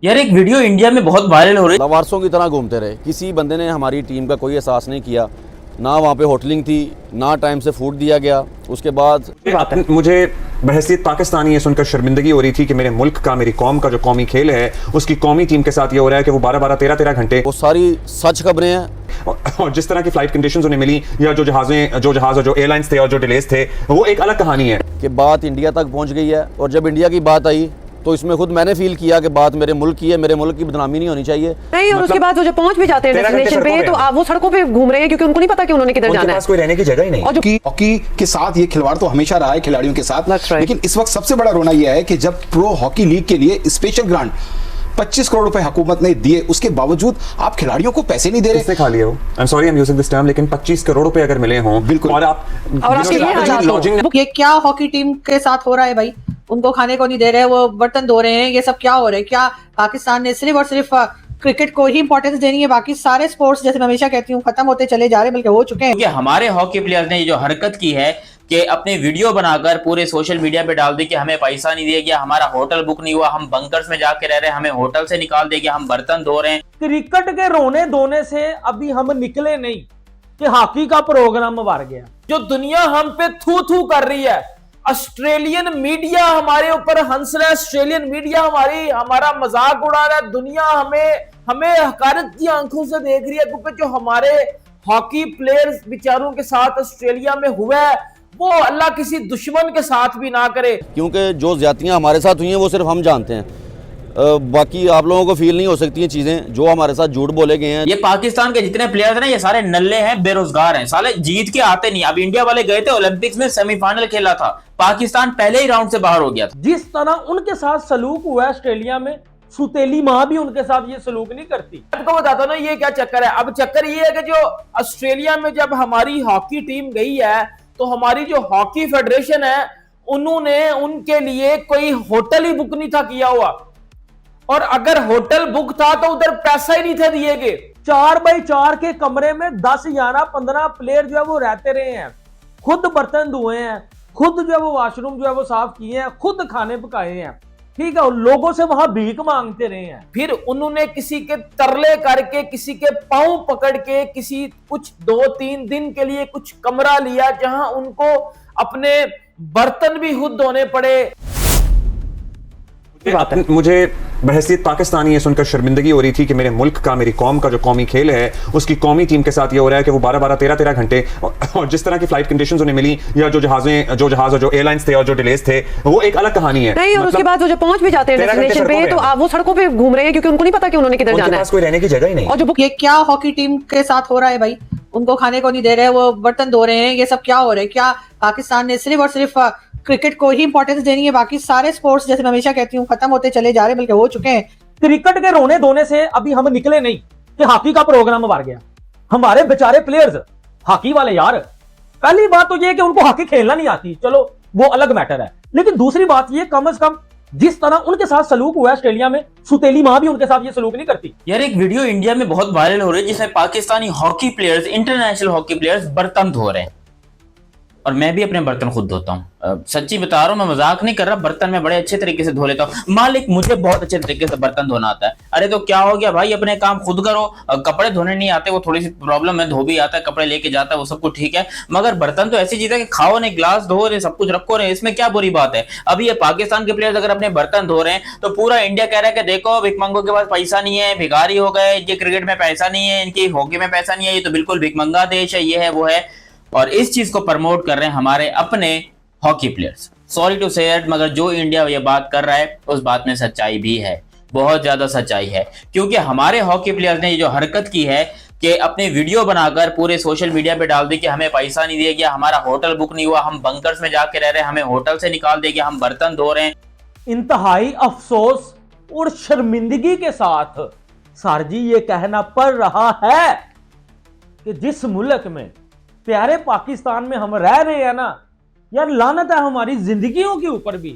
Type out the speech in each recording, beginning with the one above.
यार एक video India में बहुत वायरल हो रही है। लवारसों की तरह घूमते रहे, किसी बंदे ने हमारी टीम का कोई एहसास नहीं किया, ना वहाँ पे होटलिंग थी, ना टाइम से फूड दिया गया। उसके बाद मुझे बहसीत पाकिस्तानी ये सुनकर शर्मिंदगी हो रही थी कि मेरे मुल्क का, मेरी कौम का जो कौमी खेल है, उसकी कौमी टीम के साथ ये हो रहा है कि वो 12-12, 13-13 घंटे, वो सारी सच खबरें हैं। और जिस तरह की फ्लाइट कंडीशंस उन्हें मिली, या जो जहाज और जो एयरलाइंस थे और जो डिलेज थे, वो एक अलग कहानी है कि बात इंडिया तक पहुँच गई है। और जब इंडिया की बात आई तो इसमें खुद मैंने फील किया कि बात मेरे मुल्क की है, मेरे मुल्क की बदनामी नहीं होनी चाहिए। नहीं, और उसके बाद वो जब पहुंच भी जाते हैं डेस्टिनेशन पे तो वो सड़कों पे घूम रहे हैं क्योंकि उनको नहीं पता कि उन्होंने किधर जाना है। कोई रहने की जगह ही नहीं। और जो हॉकी के साथ ये खिलवाड़ तो हमेशा रहा है खिलाड़ियों के साथ, लेकिन इस वक्त सबसे बड़ा रोना यह है कि जब प्रो हॉकी लीग के लिए स्पेशल ग्रांट 25 करोड़ रुपए हुकूमत ने दिए, उसके बावजूद आप खिलाड़ियों को पैसे नहीं दे रहे। किसने खा लिए हो? I am sorry I am using this term, लेकिन 25 करोड़ रुपए अगर मिले हों, बिल्कुल, और आपके ये हालात लॉजिंग, ये क्या हॉकी टीम के साथ हो रहा है भाई? उनको खाने को नहीं दे रहे, वो बर्तन धो रहे हैं, ये सब क्या हो रहा है? क्या पाकिस्तान ने सिर्फ और सिर्फ क्रिकेट को ही इंपॉर्टेंस देनी है? बाकी सारे स्पोर्ट्स, जैसे मैं हमेशा कहती हूँ, खत्म होते चले जा रहे हैं, बल्कि हो चुके हैं। क्योंकि हमारे हॉकी प्लेयर्स ने ये जो हरकत की है कि अपने वीडियो बनाकर पूरे सोशल मीडिया पे डाल दी कि हमें पैसा नहीं दिया गया, हमारा होटल बुक नहीं हुआ, हम बंकर्स में जाके रह रहे हैं, हमें होटल से निकाल दिया गया, हम बर्तन धो रहे हैं। क्रिकेट के रोने धोने से अभी हम निकले नहीं कि हॉकी का प्रोग्राम मर गया। जो दुनिया हम पे थू थू कर रही है, ऑस्ट्रेलियन मीडिया हमारे ऊपर हंस रहा है, ऑस्ट्रेलियन मीडिया हमारा मजाक उड़ा रहा है, दुनिया हमें हकारत की आंखों से देख रही है, क्योंकि जो हमारे हॉकी प्लेयर्स बेचारों के साथ ऑस्ट्रेलिया में हुआ है वो अल्लाह किसी दुश्मन के साथ भी ना करे। क्योंकि जो ज्यादतियाँ हमारे साथ हुई हैं वो सिर्फ हम जानते हैं, बाकी आप लोगों को फील नहीं हो सकती हैं चीजें जो हमारे साथ झूठ बोले गए हैं। ये पाकिस्तान के जितने प्लेयर्स हैं ना, ये सारे नल्ले हैं, बेरोजगार हैं, साले जीत के आते नहीं। अब इंडिया वाले गए थे ओलंपिक्स में, सेमीफाइनल खेला था, पाकिस्तान पहले ही राउंड से बाहर हो गया था। जिस तरह उनके साथ सलूक हुआ है ऑस्ट्रेलिया में, सुतेली मां भी उनके साथ ये सलूक नहीं करती। आपको बताता हूं ना ये क्या चक्कर है। अब चक्कर ये है कि जो ऑस्ट्रेलिया में जब हमारी हॉकी टीम गई है तो हमारी जो हॉकी फेडरेशन है उन्होंने उनके लिए कोई होटल ही बुक नहीं था किया हुआ, और अगर होटल बुक था तो उधर पैसा ही नहीं थे दिए गए। 4x4 के कमरे में 10 11 15 प्लेयर जो है वो रहते रहे हैं, खुद बर्तन धोए हैं, खुद जो है वो वॉशरूम जो है वो साफ किए हैं, खुद खाने पकाए हैं, ठीक है, लोगों से वहां भीख मांगते रहे हैं। फिर उन्होंने किसी के तरले करके, किसी के पांव पकड़ के, किसी कुछ 2-3 दिन के लिए कुछ कमरा लिया जहां उनको अपने बर्तन भी खुद धोने पड़े। मुझे बहसीत पाकिस्तानी ये सुनकर शर्मिंदगी हो रही थी कि मेरे मुल्क का, मेरी कौम का जो कौमी खेल है, उसकी कौमी टीम के साथ ये हो रहा है कि वो 12-12, 13-13 घंटे, और जिस तरह की फ्लाइट कंडीशंस उन्हें मिली, या जो जहाज और जो एयरलाइंस थे और जो डिलेज थे, वो एक अलग कहानी है। नहीं, और उसके बाद वो जब पहुंच भी जाते हैं डेस्टिनेशन पे तो वो सड़कों पे घूम रहे हैं क्योंकि उनको नहीं पता कि उन्होंने किधर जाना है। कोई रहने की जगह ही नहीं। और जो ये क्या हॉकी टीम के साथ हो रहा है भाई? उनको खाने को नहीं दे रहे, वो बर्तन धो रहे हैं, ये सब क्या हो रहा है? क्या पाकिस्तान ने सिर्फ और सिर्फ क्रिकेट को ही इंपॉर्टेंस देनी है? बाकी सारे स्पोर्ट्स, जैसे मैं हमेशा कहती हूँ, खत्म होते चले जा रहे हैं, बल्कि हो चुके हैं। क्रिकेट के रोने धोने से अभी हम निकले नहीं कि हॉकी का प्रोग्राम मर गया। हमारे बेचारे प्लेयर्स हॉकी वाले, यार पहली बात तो ये कि उनको हॉकी खेलना नहीं आती, चलो वो अलग मैटर है, लेकिन दूसरी बात ये कम से कम जिस तरह उनके साथ सलूक हुआ है ऑस्ट्रेलिया में, सुतेली मां भी उनके साथ ये सलूक नहीं करती। यार एक वीडियो इंडिया में बहुत वायरल हो रही है जिसमें Pakistani hockey players, international hockey players बर्तन धो रहे हैं, और मैं भी अपने बर्तन खुद धोता हूँ। सच्ची बता रहा हूँ, मैं मजाक नहीं कर रहा, बर्तन मैं बड़े अच्छे तरीके से धो लेता हूँ। मालिक मुझे बहुत अच्छे तरीके से बर्तन धोना आता है। अरे तो क्या हो गया भाई, अपने काम खुद करो। कपड़े धोने नहीं आते वो थोड़ी सी प्रॉब्लम है, धो भी आता है, कपड़े लेके जाता है, वो सब कुछ ठीक है, मगर बर्तन तो ऐसी चीज है कि खाओ नहीं, गिलास धो रहे, सब कुछ रखो रहे, इसमें क्या बुरी बात है। अभी ये पाकिस्तान के प्लेयर्स अगर अपने बर्तन धो रहे हैं तो पूरा इंडिया कह रहा है कि देखो भिकमंगों के पास पैसा नहीं है, भिखारी हो गए, ये क्रिकेट में पैसा नहीं है, इनकी हॉकी में पैसा नहीं है, ये तो बिल्कुल भिकमंगा देश है, ये है वो है। और इस चीज को प्रमोट कर रहे हैं हमारे अपने हॉकी प्लेयर्स। सॉरी टू से इट, मगर जो इंडिया ये बात कर रहा है उस बात में सच्चाई भी है, बहुत ज्यादा सच्चाई है। क्योंकि हमारे हॉकी प्लेयर्स ने ये जो हरकत की है कि अपने वीडियो बनाकर पूरे सोशल मीडिया पे डाल दी कि हमें पैसा नहीं दिया गया, हमारा होटल बुक नहीं हुआ, हम बंकर्स में जाके रह रहे हैं, हमें होटल से निकाल दिया गया, हम बर्तन धो रहे हैं। इंतहाई अफसोस और शर्मिंदगी के साथ सर जी ये कहना पड़ रहा है कि जिस मुल्क में, प्यारे पाकिस्तान में हम रह रहे हैं ना, यार लानत है हमारी जिंदगियों के ऊपर भी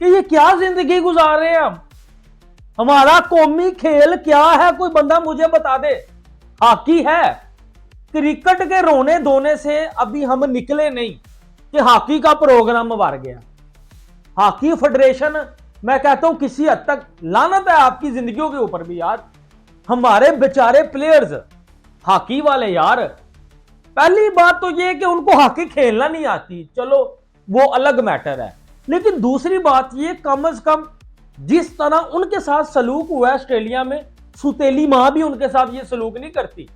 कि ये क्या जिंदगी गुजार रहे हैं हम। हमारा कौमी खेल क्या है, कोई बंदा मुझे बता दे। हॉकी है। क्रिकेट के रोने धोने से अभी हम निकले नहीं कि हॉकी का प्रोग्राम मर गया। हॉकी फेडरेशन मैं कहता हूं किसी हद तक लानत है आपकी जिंदगियों के ऊपर भी यार। हमारे बेचारे प्लेयर्स हॉकी वाले यार, पहली बात तो ये कि उनको हॉकी खेलना नहीं आती, चलो वो अलग मैटर है, लेकिन दूसरी बात ये कम से कम जिस तरह उनके साथ सलूक हुआ है ऑस्ट्रेलिया में, सुतेली मां भी उनके साथ ये सलूक नहीं करती।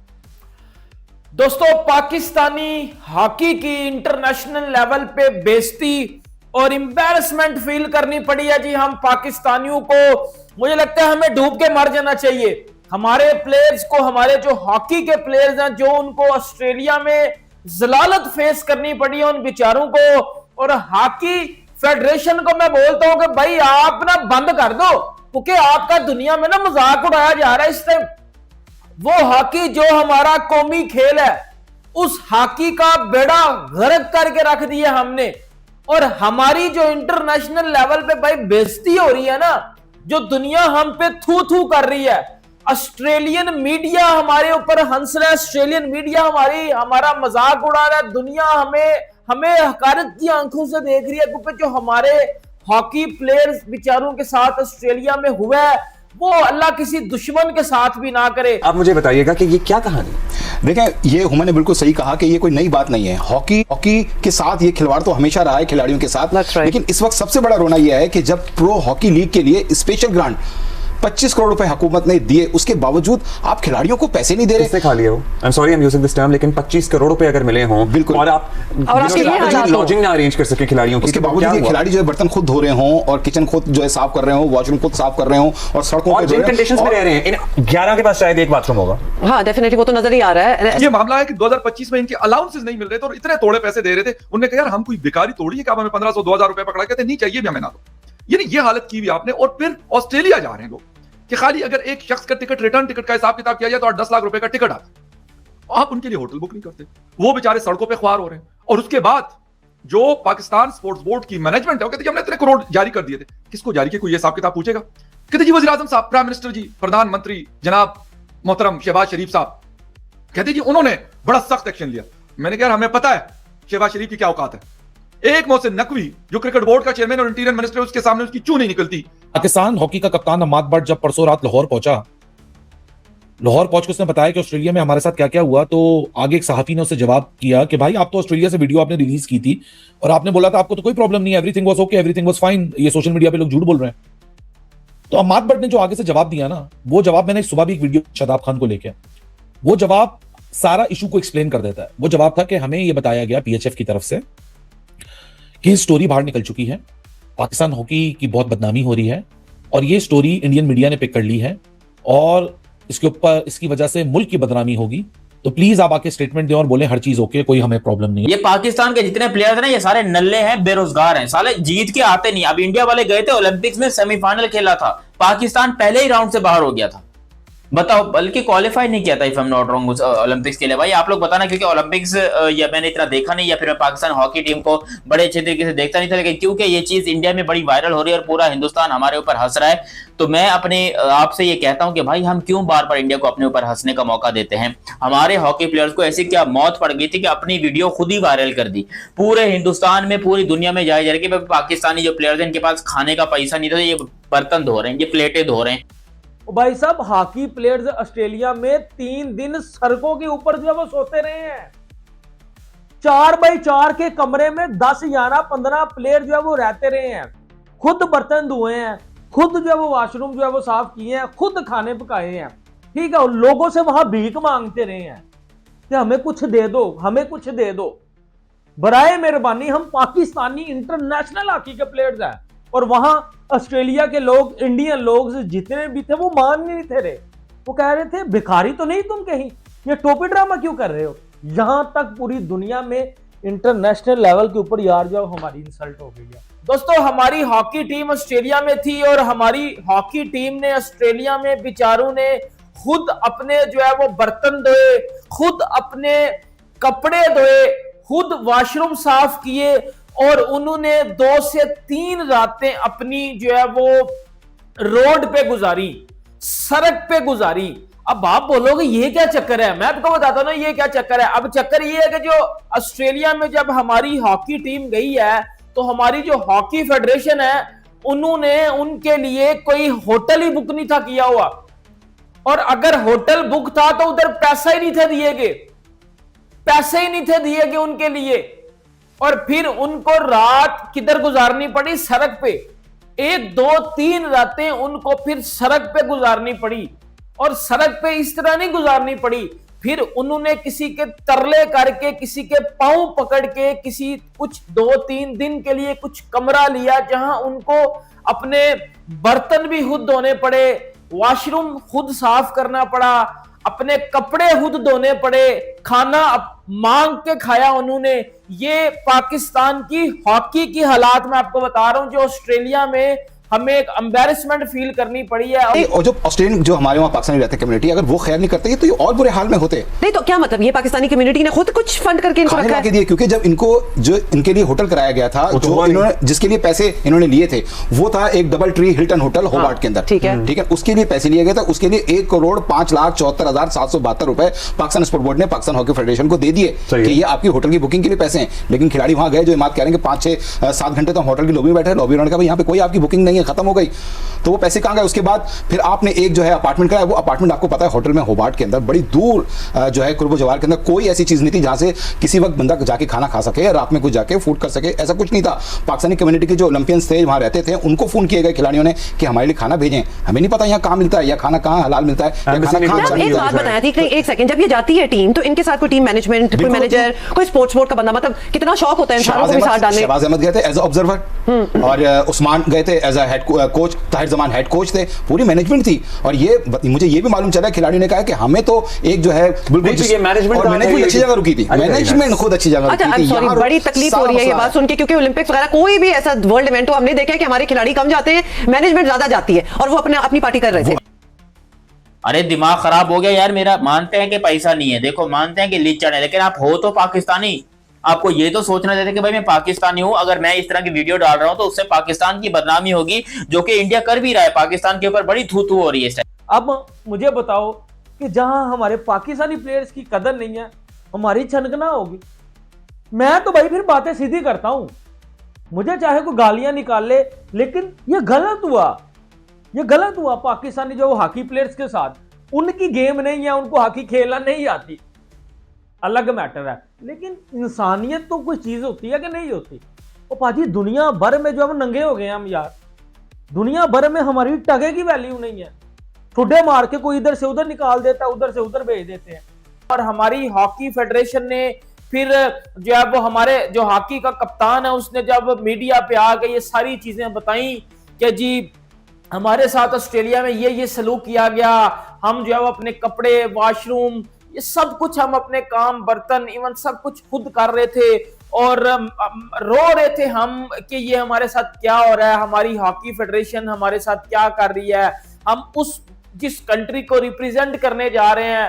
दोस्तों, पाकिस्तानी हॉकी की इंटरनेशनल लेवल पे बेइज्जती और एम्बैरेसमेंट फील करनी पड़ी है जी हम पाकिस्तानियों को। मुझे लगता है हमें डूब के मर जाना चाहिए। हमारे प्लेयर्स को, हमारे जो हॉकी के प्लेयर्स हैं, जो उनको ऑस्ट्रेलिया में जलालत फेस करनी पड़ी है उन बेचारों को, और हॉकी फेडरेशन को मैं बोलता हूं कि भाई आप ना बंद कर दो, क्योंकि आपका दुनिया में ना मजाक उड़ाया जा रहा है इस टाइम। वो हॉकी जो हमारा कौमी खेल है, उस हॉकी का बेड़ा गर्क करके रख दिया हमने, और हमारी जो इंटरनेशनल लेवल पे भाई बेइज्जती हो रही है ना, जो दुनिया हम पे थू थू कर रही है, ऑस्ट्रेलियन मीडिया हमारे ऊपर हंस रहा है, ऑस्ट्रेलियन मीडिया हमारा मजाक उड़ा रहा है, दुनिया हमें हकारत की आंखों से देख रही है, क्योंकि जो हमारे हॉकी प्लेयर्स बेचारों के साथ ऑस्ट्रेलिया में हुआ है वो अल्लाह किसी दुश्मन के साथ भी ना करे। आप मुझे बताइएगा कि ये क्या कहानी? देखें, ये हुमा ने बिल्कुल सही कहा कि ये कोई नई बात नहीं है। हॉकी के साथ ये खिलवाड़ तो हमेशा रहा है खिलाड़ियों के साथ, लेकिन इस वक्त सबसे बड़ा रोना यह है कि जब प्रो हॉकी लीग के लिए स्पेशल ग्रांट 25 करोड़ रुपए हुकूमत ने दिए, उसके बावजूद आप खिलाड़ियों को पैसे नहीं दे रहे। किसने खा लिया हो? I am sorry I am using this term, लेकिन 25 करोड़ रुपए अगर मिले हों बिल्कुल, और आप लॉजिंग ना अरेंज कर सके खिलाड़ियों की, उसके बावजूद ये खिलाड़ी जो है बर्तन खुद धो रहे हों और किचन खुद जो है साफ कर रहे हो, वॉशरूम खुद साफ कर रहे हो, और सड़कों पे जिन कंडीशंस में रह रहे हैं, इन 11 के पास शायद एक बाथरूम होगा। हाँ डेफिनेटली, वो तो नजर ही आ रहा है। ये मामला है कि 2025 में इनके अलाउंसेस नहीं मिल रहे थे और इतने तोड़े पैसे दे रहे थे। उन्होंने कहा यार हम कोई भिखारी थोड़ी है कि आप हमें 1500-2000 रुपए पकड़ा, कहते नहीं चाहिए भी हमें ना दो। यानी ये हालत की हुई आपने, और फिर ऑस्ट्रेलिया जा रहे हैं लोग कि खाली अगर एक शख्स का टिकट, रिटर्न टिकट का हिसाब किताब किया जाए तो 10 लाख रुपए का टिकट आता, आप उनके लिए होटल बुक नहीं करते, वो बेचारे सड़कों पे ख्वार हो रहे हैं। और उसके बाद जो पाकिस्तान स्पोर्ट्स बोर्ड की मैनेजमेंट है वो कहती है हमने इतने करोड़ जारी कर दिए थे। किसको जारी किए? कोई हिसाब किताब पूछेगा? कहते जी वज़ीर आज़म साहब, प्राइम मिनिस्टर जी, प्रधानमंत्री जनाब मोहतरम शहबाज शरीफ साहब, कहते जी उन्होंने बड़ा सख्त एक्शन लिया। मैंने कहा हमें पता है शहबाज शरीफ की क्या औकात है। एक मोहसिन नकवी जो क्रिकेट बोर्ड का चेयरमैन और इंटीरियर मिनिस्टर, उसके सामने उसकी चूं नहीं निकलती। पाकिस्तान हॉकी का कप्तान अम्माद भट्ट जब परसों रात लाहौर पहुंच के उसने बताया कि ऑस्ट्रेलिया में हमारे साथ क्या क्या हुआ, तो आगे एक सहाफी ने उससे जवाब किया कि भाई आप तो ऑस्ट्रेलिया से वीडियो आपने रिलीज की थी और आपने बोला था आपको तो कोई प्रॉब्लम नहीं है, everything was okay, everything was fine, ये सोशल मीडिया पे लोग झूठ बोल रहे हैं। तो अम्माद भट्ट ने जो आगे से जवाब दिया ना, वो जवाब मैंने सुबह भी एक वीडियो शादाब खान को लेके, वो जवाब सारा इशू को एक्सप्लेन कर देता है। वो जवाब था कि हमें ये बताया गया PHF की तरफ से कि स्टोरी बाहर निकल चुकी है, पाकिस्तान हॉकी की बहुत बदनामी हो रही है, और ये स्टोरी इंडियन मीडिया ने पिक कर ली है और इसके ऊपर इसकी वजह से मुल्क की बदनामी होगी, तो प्लीज आप आके स्टेटमेंट दें और बोले हर चीज ओके, कोई हमें प्रॉब्लम नहीं। ये पाकिस्तान के जितने प्लेयर्स हैं ना, ये सारे नल्ले हैं, बेरोजगार हैं, साले जीत के आते नहीं। अब इंडिया वाले गए थे ओलंपिक्स में, सेमीफाइनल खेला था, पाकिस्तान पहले ही राउंड से बाहर हो गया था, बताओ, बल्कि क्वालिफाई नहीं किया था if I am not wrong Olympics के लिए। भाई आप लोग बताना, क्योंकि ओलंपिक्स या मैंने इतना देखा नहीं, या फिर मैं पाकिस्तान हॉकी टीम को बड़े अच्छे तरीके से देखता नहीं था, लेकिन क्योंकि ये चीज इंडिया में बड़ी वायरल हो रही है और पूरा हिंदुस्तान हमारे ऊपर हंस रहा है, तो मैं अपने आपसे ये कहता हूं कि भाई हम क्यों बार बार इंडिया को अपने ऊपर हंसने का मौका देते हैं। हमारे हॉकी प्लेयर्स को ऐसी क्या मौत पड़ गई थी कि अपनी वीडियो खुद ही वायरल कर दी, पूरे हिंदुस्तान में, पूरी दुनिया में जाए जा रही है कि पाकिस्तानी जो प्लेयर्स हैं इनके पास खाने का पैसा नहीं था, ये बर्तन धो रहे हैं, ये प्लेटें धो रहे हैं। भाई साहब, हॉकी प्लेयर्स ऑस्ट्रेलिया में 3 दिन सड़कों के ऊपर जो है वो सोते रहे हैं। 4x4 के कमरे में 10 या 15 प्लेयर जो है वो रहते रहे हैं, खुद बर्तन धोए हैं, खुद जो है वो वॉशरूम जो है वो साफ किए हैं, खुद खाने पकाए हैं, ठीक है, लोगों से वहां भीख मांगते रहे हैं कि हमें कुछ दे दो, हमें कुछ दे दो। बराए मेहरबानी, हम पाकिस्तानी इंटरनेशनल हॉकी के प्लेयर्स हैं, और वहां ऑस्ट्रेलिया के लोग, इंडियन लोग जितने भी थे वो मान नहीं थे रहे, वो कह रहे थे भिखारी तो नहीं तुम कहीं, ये टोपी ड्रामा क्यों कर रहे हो। यहां तक पूरी दुनिया में इंटरनेशनल लेवल के ऊपर यार जो हमारी इंसल्ट हो गई है। दोस्तों, हमारी हॉकी टीम ऑस्ट्रेलिया में थी और हमारी हॉकी टीम ने ऑस्ट्रेलिया में बेचारों ने खुद अपने जो है वो बर्तन धोए, खुद अपने कपड़े धोए, खुद वॉशरूम साफ किए, और उन्होंने 2 से 3 रातें अपनी जो है वो रोड पे गुजारी, सड़क पे गुजारी। अब आप बोलोगे ये क्या चक्कर है, मैं आपको बताता हूं ना ये क्या चक्कर है। अब चक्कर ये है कि जो ऑस्ट्रेलिया में जब हमारी हॉकी टीम गई है, तो हमारी जो हॉकी फेडरेशन है उन्होंने उनके लिए कोई होटल ही बुक नहीं था किया हुआ, और अगर होटल बुक था तो उधर पैसा ही नहीं थे दिए गए, पैसे ही नहीं थे दिए गए उनके लिए, और फिर उनको रात किधर गुजारनी पड़ी? सड़क पे। 1, 2, 3 रातें उनको फिर सड़क पे गुजारनी पड़ी, और सड़क पे इस तरह नहीं गुजारनी पड़ी, फिर उन्होंने किसी के तरले करके, किसी के पांव पकड़ के, किसी कुछ 2-3 दिन के लिए कुछ कमरा लिया जहां उनको अपने बर्तन भी खुद धोने पड़े, वॉशरूम खुद साफ करना पड़ा, अपने कपड़े खुद धोने पड़े, खाना मांग के खाया उन्होंने। ये पाकिस्तान की हॉकी की हालात मैं आपको बता रहा हूं, जो ऑस्ट्रेलिया में हमें एक एम्बैरेसमेंट फील करनी पड़ी है। और जो ऑस्ट्रेलियन, जो हमारे वहाँ पाकिस्तानी रहते कम्युनिटी, अगर वो खैर नहीं करते तो ये और बुरे हाल में होते। नहीं तो क्या मतलब, ये पाकिस्तानी कम्युनिटी ने खुद कुछ फंड करके इनको रखा है? दिए, क्योंकि जब इनको जो इनके लिए होटल कराया गया था, जो इन्होंने जिसके लिए पैसे इन्होंने लिए थे, वो था एक double tree Hilton hotel Hobart के अंदर। ठीक है, उसके लिए पैसे लिए गए थे। उसके लिए 1,05,74,772 रुपए पाकिस्तान स्पोर्ट बोर्ड ने पाकिस्तान हॉकी फेडरेशन को दे दिए कि ये आपकी होटल की बुकिंग के लिए पैसे हैं। लेकिन खिलाड़ी वहां गए, जो इमाद कह रहे हैं कि 5-6-7 घंटे तो होटल की लॉबी में बैठे, लॉबी उन्होंने कहा यहाँ पे कोई आपकी बुकिंग नहीं है, खत्म हो गई। तो वो पैसे कहां गए? उसके बाद फिर आपने एक जो है अपार्टमेंट कराया, वो अपार्टमेंट आपको पता है होटल में होबार्ट के अंदर बड़ी दूर जो है कुर्ब जवार के अंदर कोई ऐसी चीज नहीं थी जहां से किसी वक्त बंदा जाके खाना खा सके, रात में कुछ जाके फूड कर सके, ऐसा कुछ नहीं था। पाकिस्तानी कम्युनिटी के जो ओलंपियंस थे वहां रहते थे, उनको फोन किए गए खिलाड़ियों ने कि हमारे लिए खाना भेजें, हमें नहीं पता यहाँ कहाँ मिलता है, या खाना कहाँ हलाल मिलता है, एक बात बताया थी, एक सेकंड, जब ये जाती है टीम तो इनके साथ कोई टीम मैनेजमेंट, कोई मैनेजर, कोई स्पोर्ट्स बोर्ड का बंदा, मतलब कितना शौक होता है इंसानों को भी साथ डालने। शहबाज अहमद गए थे एज ऑब्जर्वर, और उस्मान गए थे as head coach, Tahir Zaman head coach थे, पूरी मैनेजमेंट थी। और ये मुझे ये भी मालूम चला, खिलाड़ियों ने कहा कि हमें तो एक जो है बिल्कुल मैनेजमेंट अच्छी जगह रुकी थी, मैनेजमेंट खुद अच्छी जगह रुकी थी। बड़ी तकलीफ हो रही है ये बात सुन के, क्योंकि ओलंपिक्स वगैरह कोई भी ऐसा वर्ल्ड इवेंट हो, हमने देखा है कि हमारे खिलाड़ी कम जाते हैं, मैनेजमेंट ज्यादा जाती है, और वो अपनी पार्टी कर रहे थे। अरे दिमाग खराब हो गया यार मेरा। मानते हैं कि पैसा नहीं है, देखो मानते हैं कि लीड चढ़े, लेकिन आप हो तो पाकिस्तानी, आपको ये तो सोचना देते कि भाई मैं पाकिस्तानी हूं, अगर मैं इस तरह की वीडियो डाल रहा हूं तो उससे पाकिस्तान की बदनामी होगी, जो कि इंडिया कर भी रहा है। पाकिस्तान के ऊपर बड़ी थू-थू हो रही है इस टाइम। अब मुझे बताओ कि जहां हमारे पाकिस्तानी प्लेयर्स की कदर नहीं है, हमारी छनकना होगी। मैं तो भाई फिर बातें सीधी करता हूं, मुझे चाहे कोई गालियां निकाल ले, लेकिन ये गलत हुआ, ये गलत हुआ। पाकिस्तानी जो हॉकी प्लेयर्स के साथ, उनकी गेम नहीं है, उनको हॉकी खेलना नहीं आती, अलग मैटर है, लेकिन इंसानियत तो कोई चीज होती है कि नहीं होती। और पाजी दुनिया भर में जो हम नंगे हो गए हम यार, दुनिया भर में हमारी टगे की वैल्यू नहीं है। ठुड्डे मार के कोई इधर से उधर निकाल देता है, उधर से उधर भेज देते हैं। और हमारी हॉकी फेडरेशन ने फिर जो है वो हमारे जो हॉकी का कप्तान है, उसने जब मीडिया पे आके ये सारी चीजें बताई कि जी हमारे साथ ऑस्ट्रेलिया में ये सलूक किया गया, हम जो है वो अपने कपड़े, वॉशरूम, ये सब कुछ हम अपने काम, बर्तन, इवन सब कुछ खुद कर रहे थे, और रो रहे थे हम कि ये हमारे साथ क्या हो रहा है, हमारी हॉकी फेडरेशन हमारे साथ क्या कर रही है, हम उस जिस कंट्री को रिप्रेजेंट करने जा रहे हैं।